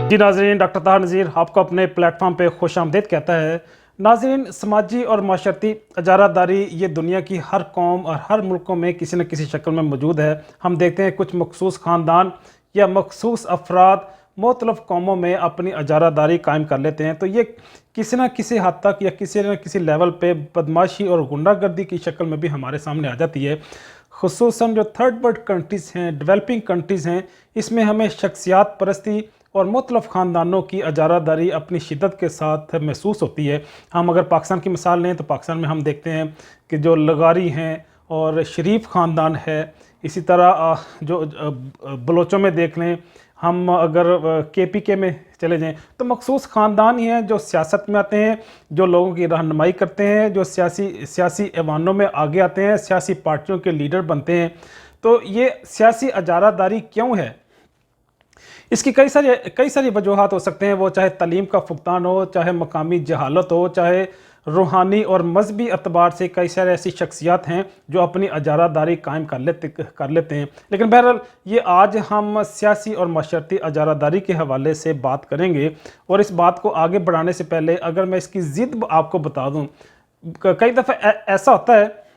जी नाज़रीन, डॉक्टर ताहर नज़ीर आपको अपने प्लेटफॉर्म पे खुश आमदीद कहता है। नाज़रीन, समाजी और माशरती अजारादारी ये दुनिया की हर कौम और हर मुल्कों में किसी न किसी शक्ल में मौजूद है। हम देखते हैं कुछ मखसूस ख़ानदान या मखसूस अफराद मुख्तलिफ़ कौमों में अपनी अजारादारी कायम कर लेते हैं, तो ये किसी न किसी हद तक या किसी न किसी लेवल पे बदमाशी और गुंडागर्दी की शक्ल में भी हमारे सामने आ जाती है। ख़ुसूसन जो थर्ड वर्ल्ड कंट्रीज़ हैं, डेवलपिंग कंट्रीज़ हैं, इसमें हमें शख्सियात परस्ती और मुख्तलिफ़ ख़ानदानों की अजारादारी अपनी शिद्दत के साथ महसूस होती है। हम अगर पाकिस्तान की मिसाल लें तो पाकिस्तान में हम देखते हैं कि जो लगारी हैं और शरीफ ख़ानदान है, इसी तरह जो बलोचों में देख लें, हम अगर KPK में चले जाएं तो मखसूस ख़ानदान ही हैं जो सियासत में आते हैं, जो लोगों की रहनुमाई करते हैं, जो सियासी ऐवानों में आगे आते हैं, सियासी पार्टियों के लीडर बनते हैं। तो ये सियासी अजारादारी क्यों है? इसकी कई सारी वजूहात हो सकते हैं। वो चाहे तालीम का फुकदान हो, चाहे मकामी जहालत हो, चाहे रूहानी और मजहबी अतबार से कई सारे ऐसी शख्सियात हैं जो अपनी अजारादारी कायम कर लेते हैं। लेकिन बहरहाल ये आज हम सियासी और माशरती अजारादारी के हवाले से बात करेंगे। और इस बात को आगे बढ़ाने से पहले अगर मैं इसकी ज़िद आपको बता दूँ, कई दफ़ा ऐसा होता है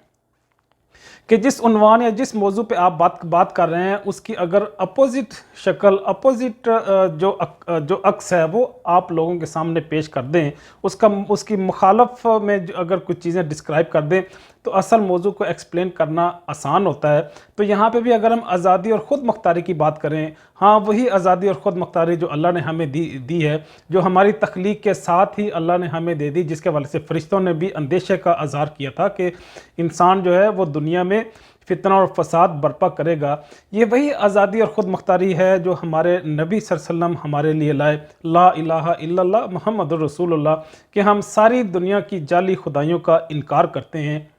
कि जिस उन्वान या जिस मौजू पे आप बात कर रहे हैं उसकी अगर अपोजिट शक्ल, अपोजिट जो अक्स है वो आप लोगों के सामने पेश कर दें, उसकी मुखालफ में अगर कुछ चीज़ें डिस्क्राइब कर दें तो असल मौजू को एक्सप्लेन करना आसान होता है। तो यहाँ पे भी अगर हम आज़ादी और ख़ुद मुख्तारी की बात करें, हाँ वही आज़ादी और ख़ुद मुख्तारी जो अल्लाह ने हमें दी है, जो हमारी तख्लीक के साथ ही अल्लाह ने हमें दे दी, जिसके हवाले से फ़रिश्तों ने भी अंदेशे का अज़हार किया था कि इंसान जो है वो दुनिया में फितना और फसाद बर्पा करेगा। ये वही आज़ादी और ख़ुद मुख्तारी है जो हमारे नबी सल्लल्लाहु अलैहि वसल्लम हमारे लिए लाए, ला इलाहा इल्लल्लाह मुहम्मदुर रसूलुल्लाह, कि हम सारी दुनिया की जाली खुदाइयों का इनकार करते हैं।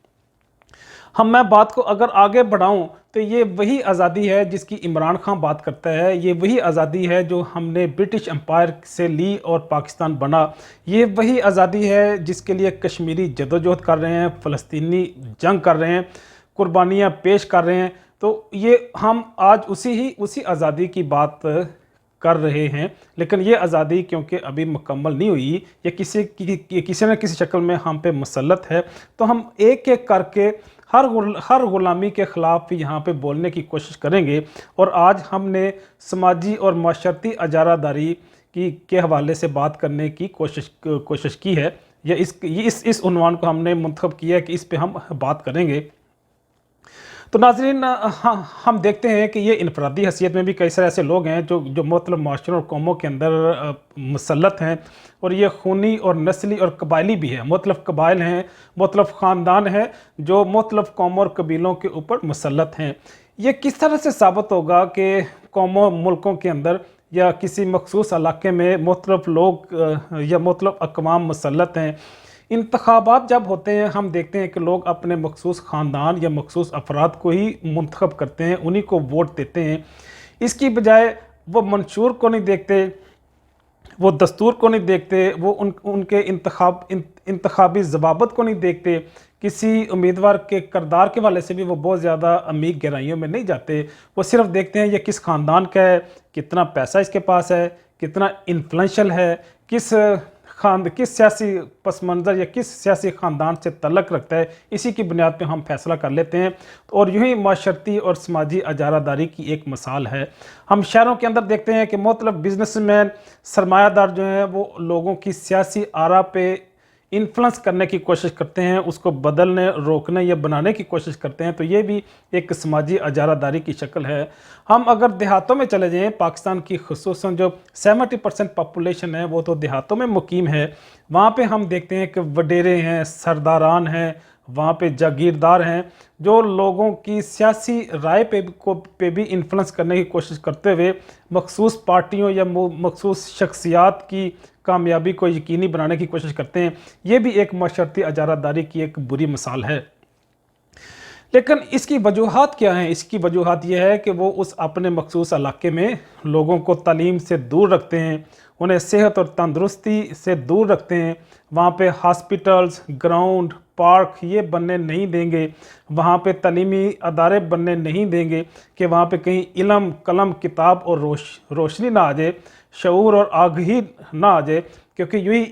मैं बात को अगर आगे बढ़ाऊं तो ये वही आज़ादी है जिसकी इमरान खान बात करता है, ये वही आज़ादी है जो हमने ब्रिटिश एम्पायर से ली और पाकिस्तान बना, ये वही आज़ादी है जिसके लिए कश्मीरी जदोजहद कर रहे हैं, फ़लस्तीनी जंग कर रहे हैं, कुर्बानियाँ पेश कर रहे हैं। तो ये हम आज उसी आज़ादी की बात कर रहे हैं। लेकिन ये आज़ादी क्योंकि अभी मुकम्मल नहीं हुई, ये किसी न किसी शक्ल में हम पे मुसल्लत है, तो हम एक एक करके हर गुलामी के ख़िलाफ़ यहाँ पे बोलने की कोशिश करेंगे। और आज हमने समाजी और माशरती अजारादारी के हवाले से बात करने की कोशिश की है, या इस उन्वान को हमने मुंतखब किया है कि इस पे हम बात करेंगे। तो नाज़रीन, हम देखते हैं कि ये इनफरादी हैसियत में भी कई सारे ऐसे लोग हैं जो मुख्तलिफ़ माशरों और कौमों के अंदर मुसल्लत हैं, और ये खूनी और नस्ली और कबायली भी है। मुख्तलिफ़ कबाइल हैं, मुख्तलिफ़ ख़ानदान हैं जो मुख्तलिफ़ कौमों और कबीलों के ऊपर मुसल्लत हैं। ये किस तरह से साबित होगा कि कौमों मुल्कों के अंदर या किसी मखसूस इलाके में मुख्तलिफ़ लोग या मुख्तलिफ़ अक़वाम मुसल्लत हैं? इंतखाबात जब होते हैं हम देखते हैं कि लोग अपने मखसूस ख़ानदान या मखसूस अफराद को ही मुंतखब करते हैं, उन्हीं को वोट देते हैं। इसकी बजाय वो मंशूर को नहीं देखते, वो दस्तूर को नहीं देखते, वो उनके इंतखाबी ज़वाबत को नहीं देखते, किसी उम्मीदवार के किरदार के वाले से भी वो बहुत ज़्यादा अमीर गहराइयों में नहीं जाते। वो सिर्फ देखते हैं ये किस ख़ानदान का है, कितना पैसा इसके पास है, कितना इन्फ्लुएंशियल है, किस सियासी पस मंज़र या किस सियासी ख़ानदान से तल्लुक़ रखता है, इसी की बुनियाद पे हम फैसला कर लेते हैं। और यूँ ही माशरती और समाजी अजारादारी की एक मिसाल है। हम शहरों के अंदर देखते हैं कि मुख्तलिफ़ बिजनेसमैन, सरमायादार जो हैं वो लोगों की सियासी आरा पे इन्फ्लुएंस करने की कोशिश करते हैं, उसको बदलने, रोकने या बनाने की कोशिश करते हैं। तो ये भी एक समाजी अजारादारी की शक्ल है। हम अगर देहातों में चले जाएं, पाकिस्तान की खुसूसन जो 70% पॉपुलेशन है वो तो देहातों में मुकीम है। वहाँ पे हम देखते हैं कि वडेरे हैं, सरदारान हैं, वहाँ पे जागीरदार हैं जो लोगों की सियासी राय पे भी इन्फ्लुएंस करने की कोशिश करते हुए मखसूस पार्टियों या मखसूस शख्सियात की कामयाबी को यकीनी बनाने की कोशिश करते हैं। ये भी एक माशरती अजारादारी की एक बुरी मिसाल है। लेकिन इसकी वजूहात क्या हैं? इसकी वजूहात यह है कि वो उस अपने मखसूस इलाके में लोगों को तालीम से दूर रखते हैं, उन्हें सेहत और तंदुरुस्ती से दूर रखते हैं। वहाँ पे हॉस्पिटल्स, ग्राउंड, پارک یہ بننے نہیں دیں گے، وہاں پہ تعلیمی ادارے بننے نہیں دیں گے کہ وہاں پہ کہیں علم، قلم، کتاب اور روشنی نہ آ جائے، شعور اور آگہی نہ آ جائے، کیونکہ یہی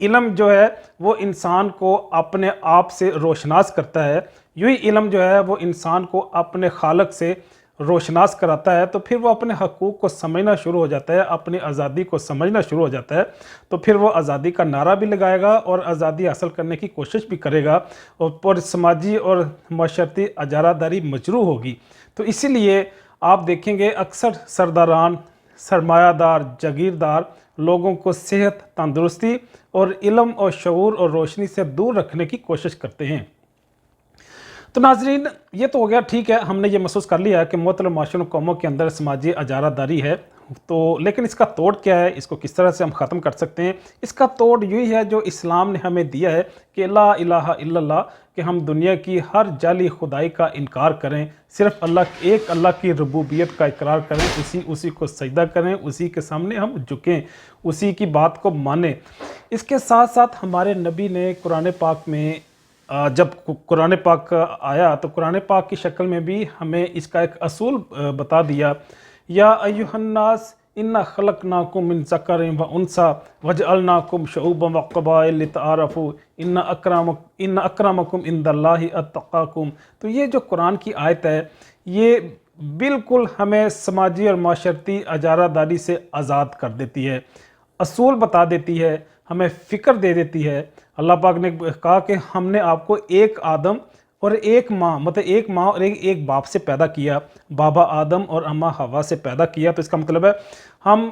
علم جو ہے وہ انسان کو اپنے آپ سے روشناس کرتا ہے، یہی علم جو ہے وہ انسان کو اپنے خالق سے روشناس کراتا ہے، تو پھر وہ اپنے حقوق کو سمجھنا شروع ہو جاتا ہے، اپنی آزادی کو سمجھنا شروع ہو جاتا ہے، تو پھر وہ آزادی کا نعرہ بھی لگائے گا اور آزادی حاصل کرنے کی کوشش بھی کرے گا، اور سماجی اور معاشرتی اجارہ داری مجروح ہوگی۔ تو اسی لیے آپ دیکھیں گے اکثر سرداران، سرمایہ دار، جاگیردار لوگوں کو صحت، تندرستی اور علم اور شعور اور روشنی سے دور رکھنے کی کوشش کرتے ہیں۔ تو ناظرین، یہ تو ہو گیا، ٹھیک ہے، ہم نے یہ محسوس کر لیا ہے کہ معتدل معاشروں قوموں کے اندر سماجی اجارہ داری ہے، تو لیکن اس کا توڑ کیا ہے، اس کو کس طرح سے ہم ختم کر سکتے ہیں؟ اس کا توڑ یہی ہے جو اسلام نے ہمیں دیا ہے کہ لا الہ الا اللہ، کہ ہم دنیا کی ہر جعلی خدائی کا انکار کریں، صرف ایک اللہ کی ربوبیت کا اقرار کریں، اسی کو سجدہ کریں، اسی کے سامنے ہم جھکیں، اسی کی بات کو مانیں۔ اس کے ساتھ ساتھ ہمارے نبی نے قرآن پاک میں جب قرآن پاک آیا تو قرآن پاک کی شکل میں بھی ہمیں اس کا ایک اصول بتا دیا، یا ایھا الناس انا خلقناکم من ذکر و انثی وجعلناکم شعوبا وقبائل لتعارفوا ان اکرمکم عند اللہ اتقاکم۔ تو یہ جو قرآن کی آیت ہے یہ بالکل ہمیں سماجی اور معاشرتی اجارہ داری سے آزاد کر دیتی ہے، اصول بتا دیتی ہے، ہمیں فکر دے دیتی ہے۔ اللہ پاک نے کہا کہ ہم نے آپ کو ایک آدم اور ایک ماں، مطلب ایک ماں اور ایک باپ سے پیدا کیا، بابا آدم اور اماں حوا سے پیدا کیا، تو اس کا مطلب ہے ہم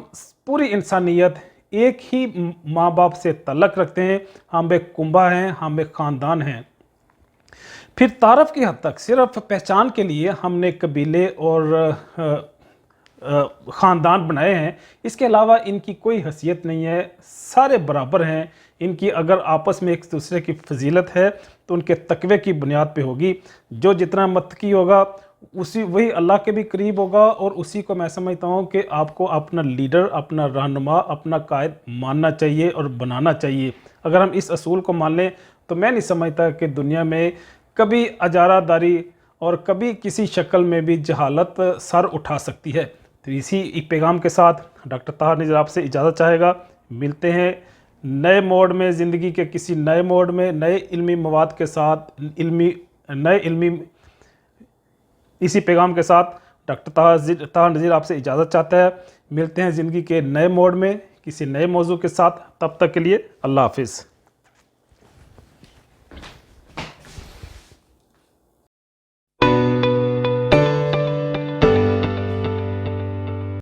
پوری انسانیت ایک ہی ماں باپ سے تعلق رکھتے ہیں، ہم ایک کنبہ ہیں، ہم ایک خاندان ہیں۔ پھر تعارف کی حد تک صرف پہچان کے لیے ہم نے قبیلے اور خاندان بنائے ہیں، اس کے علاوہ ان کی کوئی حیثیت نہیں ہے، سارے برابر ہیں۔ ان کی اگر آپس میں ایک دوسرے کی فضیلت ہے تو ان کے تقوی کی بنیاد پہ ہوگی، جو جتنا متقی ہوگا وہی اللہ کے بھی قریب ہوگا، اور اسی کو میں سمجھتا ہوں کہ آپ کو اپنا لیڈر، اپنا رہنما، اپنا قائد ماننا چاہیے اور بنانا چاہیے۔ اگر ہم اس اصول کو مان لیں تو میں نہیں سمجھتا کہ دنیا میں کبھی اجارہ داری اور کبھی کسی شکل میں بھی جہالت سر اٹھا سکتی ہے۔ تو اسی پیغام کے ساتھ ڈاکٹر طاہر نذیر آپ سے اجازت چاہے گا، ملتے ہیں نئے موڈ میں، زندگی کے کسی نئے موڈ میں، نئے علمی مواد کے ساتھ، اسی پیغام کے ساتھ ڈاکٹر طاہر نذیر آپ سے اجازت چاہتا ہے۔ ملتے ہیں زندگی کے نئے موڈ میں کسی نئے موضوع کے ساتھ، تب تک کے لیے اللہ حافظ۔